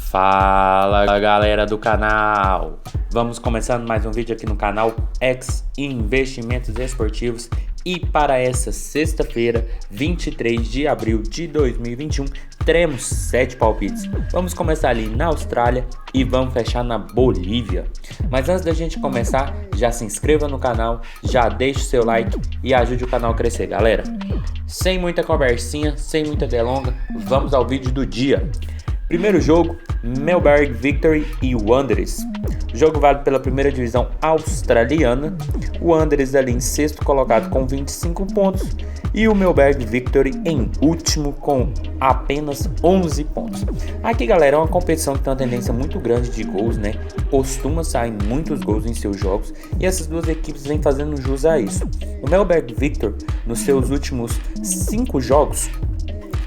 Fala galera do canal, vamos começando mais um vídeo aqui no canal X Investimentos Esportivos e para essa sexta-feira, 23 de abril de 2021, teremos 7 palpites. Vamos começar ali na Austrália e vamos fechar na Bolívia. Mas antes da gente começar, já se inscreva no canal, já deixe o seu like e ajude o canal a crescer, galera. Sem muita conversinha, sem muita delonga, vamos ao vídeo do dia. Primeiro jogo, Melbourne Victory e Wanderers. O jogo válido pela primeira divisão australiana. O Wanderers ali em sexto colocado com 25 pontos e o Melbourne Victory em último com apenas 11 pontos. Aqui, galera, é uma competição que tem uma tendência muito grande de gols, né? Costuma sair muitos gols em seus jogos e essas duas equipes vêm fazendo jus a isso. O Melbourne Victory, nos seus últimos 5 jogos,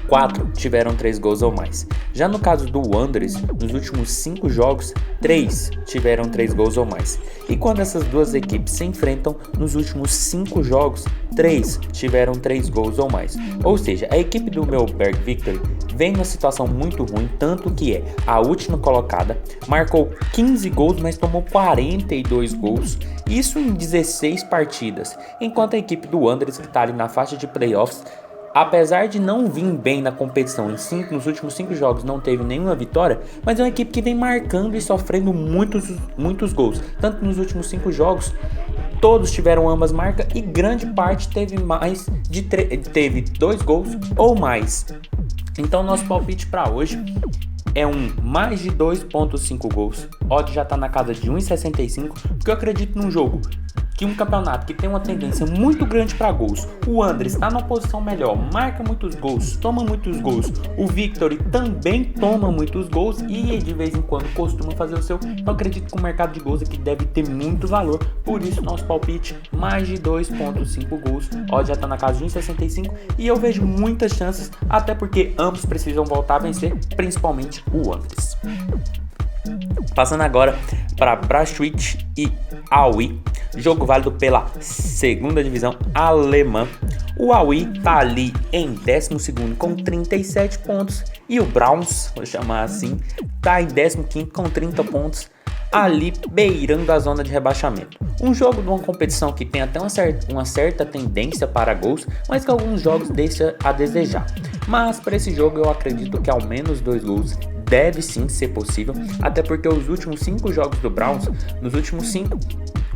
4 tiveram 3 gols ou mais. Já no caso do Wanderers, nos últimos 5 jogos, 3 tiveram 3 gols ou mais. E quando essas duas equipes se enfrentam, nos últimos 5 jogos, 3 tiveram 3 gols ou mais. Ou seja, a equipe do Melbourne Victory vem numa situação muito ruim, tanto que é a última colocada, marcou 15 gols, mas tomou 42 gols, isso em 16 partidas. Enquanto a equipe do Wanderers, que está ali na faixa de playoffs, apesar de não vir bem na competição nos últimos 5 jogos não teve nenhuma vitória, mas é uma equipe que vem marcando e sofrendo muitos gols. Tanto que nos últimos 5 jogos, todos tiveram ambas marcas e grande parte teve teve 2 gols ou mais. Então nosso palpite para hoje é mais de 2.5 gols. Odd já está na casa de 1,65, porque eu acredito num jogo que um campeonato que tem uma tendência muito grande para gols. O Wanderers está numa posição melhor, marca muitos gols, toma muitos gols. O Victory também toma muitos gols e de vez em quando costuma fazer o seu. Eu acredito que o mercado de gols aqui deve ter muito valor. Por isso nosso palpite, mais de 2.5 gols. Odd já está na casa de 1,65 e eu vejo muitas chances, até porque ambos precisam voltar a vencer, principalmente o Wanderers. Passando agora para Braithwaite e Aue, jogo válido pela segunda divisão alemã. O Aue está ali em 12º com 37 pontos e o Browns, vou chamar assim, está em 15º com 30 pontos, ali beirando a zona de rebaixamento. Um jogo de uma competição que tem até uma certa tendência para gols, mas que alguns jogos deixam a desejar. Mas para esse jogo eu acredito que ao menos 2 gols deve sim ser possível, até porque os últimos 5 jogos do Browns, nos últimos 5,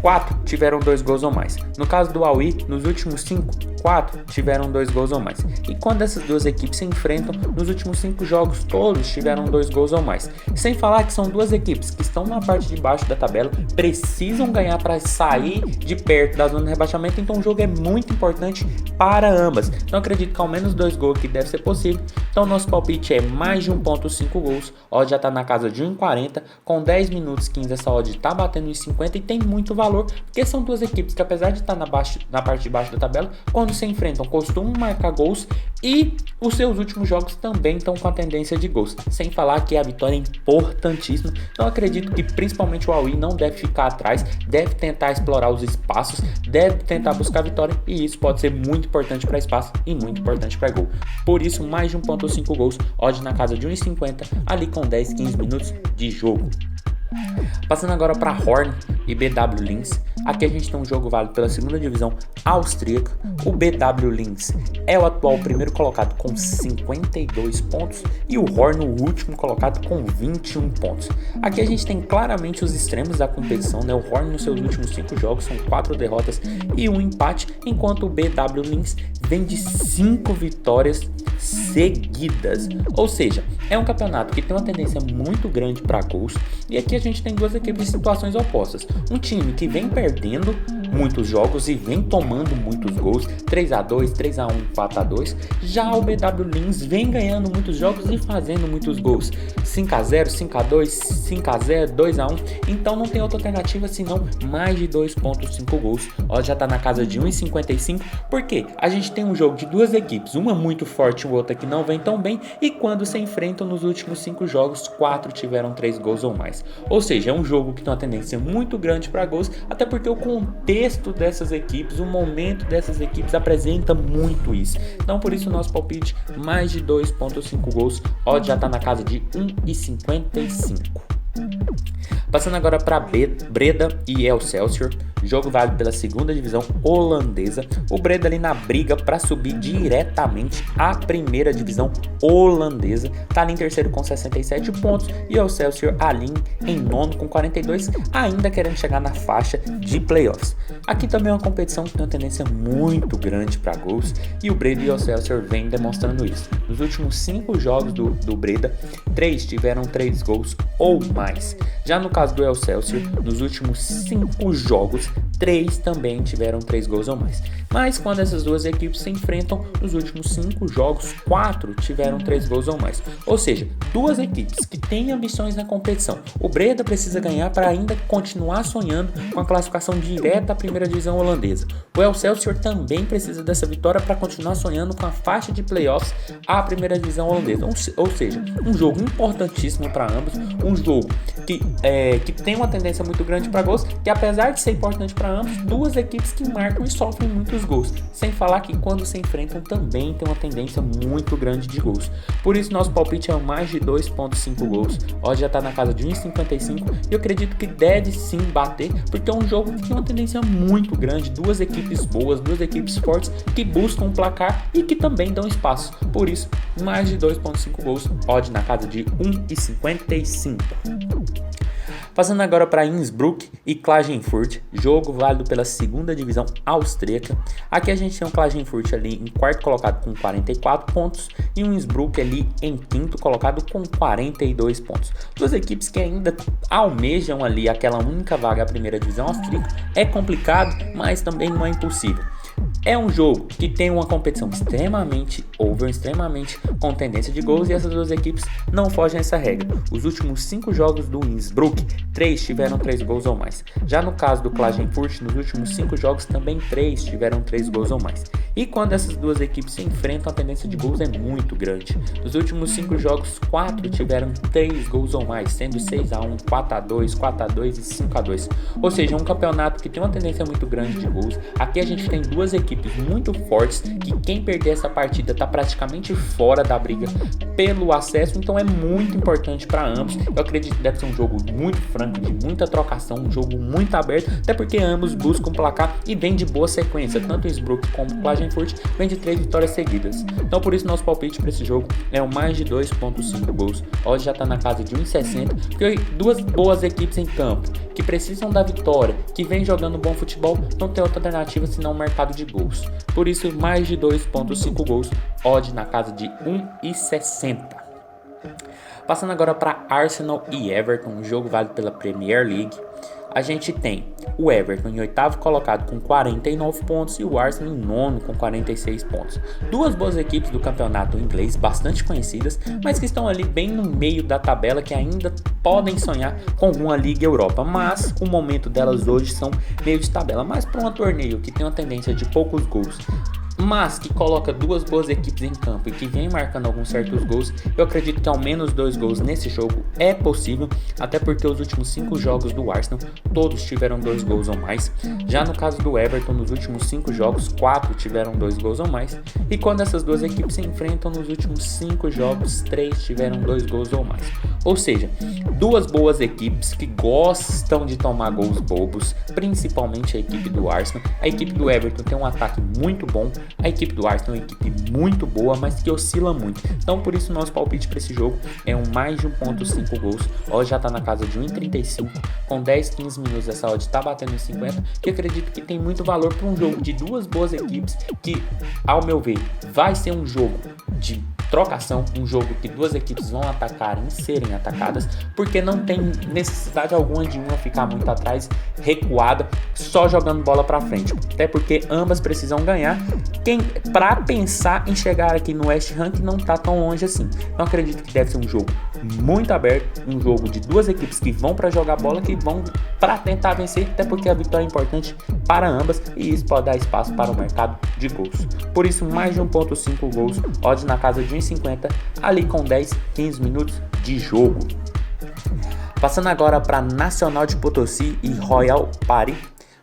4 tiveram 2 gols ou mais. No caso do Aue, nos últimos 5, 4 tiveram 2 gols ou mais. E quando essas duas equipes se enfrentam, nos últimos 5 jogos, todos tiveram 2 gols ou mais. Sem falar que são duas equipes que estão na parte de baixo da tabela, precisam ganhar para sair de perto da zona de rebaixamento, então o jogo é muito importante para ambas. Então acredito que ao menos 2 gols que deve ser possível. Então nosso palpite é mais de 1.5 gols. Odd já está na casa de 1,40, com 10 minutos 15 essa odd está batendo em 50 e tem muito valor, porque são duas equipes que apesar de estar na parte de baixo da tabela, quando se enfrentam costumam marcar gols e os seus últimos jogos também estão com a tendência de gols, sem falar que a vitória é importantíssima. Então acredito que principalmente o Aue não deve ficar atrás, deve tentar explorar os espaços, deve tentar buscar a vitória e isso pode ser muito importante para espaço e muito importante para gol. Por isso mais de 1.5 gols, odd na casa de 1,50, ali com 10, 15 minutos de jogo. Passando agora para Horn e BW Linz, aqui a gente tem um jogo válido pela segunda divisão austríaca. O BW Linz é o atual primeiro colocado com 52 pontos e o Horn o último colocado com 21 pontos. Aqui a gente tem claramente os extremos da competição, né? O Horn nos seus últimos 5 jogos são 4 derrotas e 1 empate, enquanto o BW Linz vem de 5 vitórias seguidas, ou seja, é um campeonato que tem uma tendência muito grande para gols e aqui a gente tem duas equipes em situações opostas, um time que vem perdendo muitos jogos e vem tomando muitos gols, 3-2, 3-1, 4-2, já o BW Linz vem ganhando muitos jogos e fazendo muitos gols, 5-0, 5-2, 5-0, 2-1, então não tem outra alternativa senão mais de 2.5 gols. Ó, já tá na casa de 1,55, porque a gente tem um jogo de duas equipes, uma muito forte e outra que não vem tão bem, e quando se enfrentam nos últimos 5 jogos, 4 tiveram 3 gols ou mais. Ou seja, é um jogo que tem uma tendência muito grande para gols, até porque o contexto contexto dessas equipes, o momento dessas equipes apresenta muito isso. Então por isso o nosso palpite, mais de 2.5 gols, odd já está na casa de 1,55. Passando agora para Breda e Excelsior, jogo válido pela segunda divisão holandesa. O Breda ali na briga para subir diretamente à primeira divisão holandesa. Tá ali em terceiro com 67 pontos e o Excelsior ali em nono com 42, ainda querendo chegar na faixa de playoffs. Aqui também é uma competição que tem uma tendência muito grande para gols e o Breda e o Excelsior vem demonstrando isso. Nos últimos 5 jogos do Breda, 3 tiveram 3 gols ou mais. Já no caso do Excelsior, nos últimos 5 jogos, 3 também tiveram 3 gols ou mais. Mas quando essas duas equipes se enfrentam, nos últimos 5 jogos, 4 tiveram 3 gols ou mais. Ou seja, duas equipes que têm ambições na competição. O Breda precisa ganhar para ainda continuar sonhando com a classificação direta à primeira divisão holandesa. O Excelsior também precisa dessa vitória para continuar sonhando com a faixa de playoffs à primeira divisão holandesa. Ou seja, um jogo importantíssimo para ambos, um jogo que tem uma tendência muito grande para gols, que apesar de ser importante para ambos, duas equipes que marcam e sofrem muitos gols, sem falar que quando se enfrentam também tem uma tendência muito grande de gols. Por isso nosso palpite é mais de 2.5 gols, hoje já está na casa de 1,55 e eu acredito que deve sim bater, porque é um jogo que tem uma tendência muito grande, duas equipes boas, duas equipes fortes que buscam um placar e que também dão espaço. Por isso, mais de 2.5 gols, odd na casa de 1,55. Passando agora para Innsbruck e Klagenfurt, jogo válido pela segunda divisão austríaca. Aqui a gente tem um Klagenfurt ali em quarto colocado com 44 pontos e um Innsbruck ali em quinto colocado com 42 pontos. Duas equipes que ainda almejam ali aquela única vaga à primeira divisão austríaca. É complicado, mas também não é impossível. É um jogo que tem uma competição extremamente extremamente com tendência de gols e essas duas equipes não fogem a essa regra. Os últimos 5 jogos do Innsbruck, 3 tiveram 3 gols ou mais. Já no caso do Klagenfurt, nos últimos 5 jogos também 3 tiveram 3 gols ou mais. E quando essas duas equipes se enfrentam, a tendência de gols é muito grande. Nos últimos 5 jogos, 4 tiveram 3 gols ou mais, sendo 6-1, 4-2, 4-2 e 5-2. Ou seja, um campeonato que tem uma tendência muito grande de gols. Aqui a gente tem duas equipes muito fortes que quem perder essa partida está praticamente fora da briga pelo acesso, então é muito importante para ambos. Eu acredito que deve ser um jogo muito franco, de muita trocação, um jogo muito aberto, até porque ambos buscam placar e vem de boa sequência, tanto o Innsbruck como o Klagenfurt vem de 3 vitórias seguidas. Então por isso nosso palpite para esse jogo é o mais de 2.5 gols. Hoje já está na casa de 1,60, porque duas boas equipes em campo que precisam da vitória, que vem jogando bom futebol, não tem outra alternativa senão o mercado de gols. Por isso, mais de 2.5 gols, odd na casa de 1,60. Passando agora para Arsenal e Everton, um jogo válido pela Premier League. A gente tem o Everton em oitavo colocado com 49 pontos e o Arsenal em nono com 46 pontos. Duas boas equipes do campeonato inglês, bastante conhecidas, mas que estão ali bem no meio da tabela, que ainda podem sonhar com alguma Liga Europa, mas o momento delas hoje são meio de tabela. Mas para um torneio que tem uma tendência de poucos gols, mas que coloca duas boas equipes em campo e que vem marcando alguns certos gols, eu acredito que ao menos 2 gols nesse jogo é possível, até porque os últimos 5 jogos do Arsenal, todos tiveram 2 gols ou mais. Já no caso do Everton, nos últimos 5 jogos, 4 tiveram 2 gols ou mais. E quando essas duas equipes se enfrentam, nos últimos 5 jogos, 3 tiveram 2 gols ou mais. Ou seja, duas boas equipes que gostam de tomar gols bobos, principalmente a equipe do Arsenal. A equipe do Everton tem um ataque muito bom, a equipe do Arsenal é uma equipe muito boa, mas que oscila muito. Então por isso nosso palpite para esse jogo é um mais de 1.5 gols. Hoje já está na casa de 1,35, com 10, 15 minutos essa odd está batendo em 50, que acredito que tem muito valor para um jogo de duas boas equipes, que ao meu ver vai ser um jogo de trocação, um jogo que duas equipes vão atacar e serem atacadas, porque não tem necessidade alguma de uma ficar muito atrás, recuada, só jogando bola para frente, até porque ambas precisam ganhar. Para pensar em chegar aqui no West Ham, que não está tão longe assim. Então acredito que deve ser um jogo muito aberto, um jogo de duas equipes que vão para jogar bola, que vão para tentar vencer, até porque a vitória é importante para ambas e isso pode dar espaço para o mercado de gols. Por isso, mais de 1.5 gols, odd na casa de 1,50, ali com 10, 15 minutos de jogo. Passando agora para Nacional de Potosí e Royal Paris.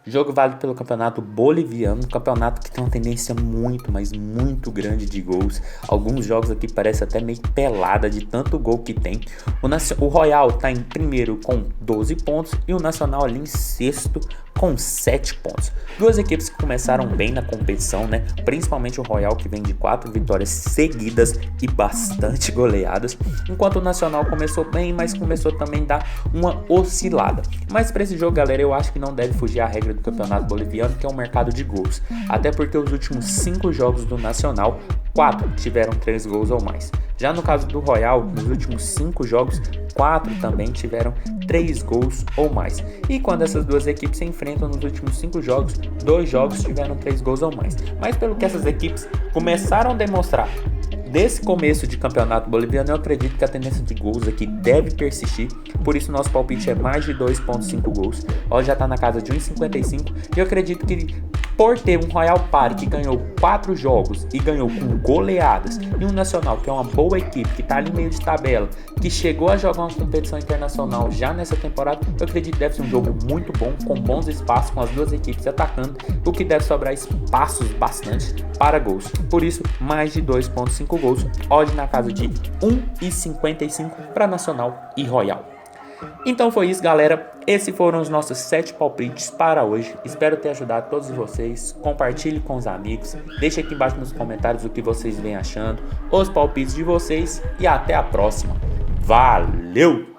O jogo vale pelo campeonato boliviano, um campeonato que tem uma tendência muito, mas muito grande de gols. Alguns jogos aqui parecem até meio pelada de tanto gol que tem. O Royal está em primeiro com 12 pontos e o Nacional ali em sexto com 7 pontos. Duas equipes que começaram bem na competição, né? Principalmente o Royal, que vem de 4 vitórias seguidas e bastante goleadas, enquanto o Nacional começou bem, mas começou também a dar uma oscilada. Mas para esse jogo, galera, eu acho que não deve fugir a regra do campeonato boliviano, que é o mercado de gols. Até porque os últimos 5 jogos do Nacional, 4 tiveram 3 gols ou mais. Já no caso do Royal, nos últimos 5 jogos, 4 também tiveram 3 gols ou mais. E quando essas duas equipes se enfrentam nos últimos 5 jogos, 2 jogos tiveram 3 gols ou mais. Mas pelo que essas equipes começaram a demonstrar desse começo de campeonato boliviano, eu acredito que a tendência de gols aqui deve persistir. Por isso nosso palpite é mais de 2.5 gols. Ó, já está na casa de 1,55. E eu acredito que por ter um Royal Party que ganhou 4 jogos e ganhou com goleadas, e um Nacional que é uma boa equipe, que está ali meio de tabela, que chegou a jogar uma competição internacional já nessa temporada, eu acredito que deve ser um jogo muito bom, com bons espaços, com as duas equipes atacando, o que deve sobrar espaços bastante para gols. Por isso, mais de 2.5 gols, odd na casa de 1,55 para Nacional e Royal. Então foi isso, galera. Esses foram os nossos 7 palpites para hoje. Espero ter ajudado todos vocês. Compartilhe com os amigos. Deixe aqui embaixo nos comentários o que vocês vêm achando, os palpites de vocês e até a próxima. Valeu!